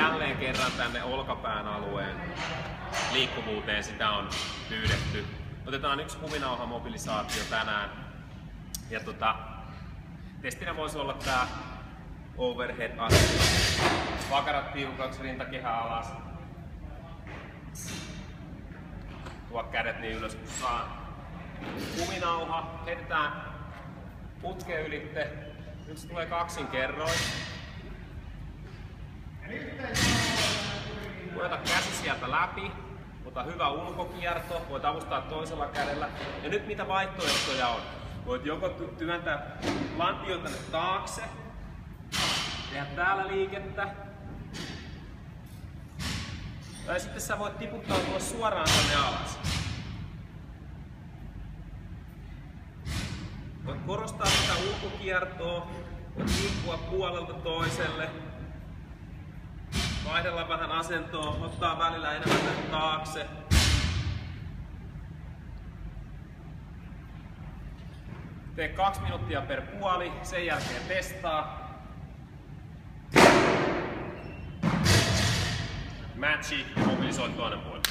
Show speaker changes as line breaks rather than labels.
jälleen kerran tänne olkapään alueen liikkuvuuteen sitä on pyydetty. Otetaan yksi kuminauhamobilisaatio tänään. Ja testinä voisi olla tää overhead asento. Vakarat tiukaksi, rintakehä alas. Tuo kädet niin ylös kun saa. Kuminauha, heitetään putken ylitte. Nyt se tulee kaksin kerroin. Ota käsi sieltä läpi. Ota hyvä ulkokierto. Voit avustaa toisella kädellä. Ja nyt mitä vaihtoehtoja on? Voit joko työntää lantio tänne taakse. Tehdä täällä liikettä. Tai sitten sä voit tiputtautua suoraan tänne alas. Voit korostaa tätä ulkokiertoa. Voit liikkua puolelta toiselle. Vaihdella vähän asentoa, ottaa välillä enemmän tänne taakse. Tee 2 minuuttia per puoli, sen jälkeen testaa. Matchi ja mobilisoit toinen puoli.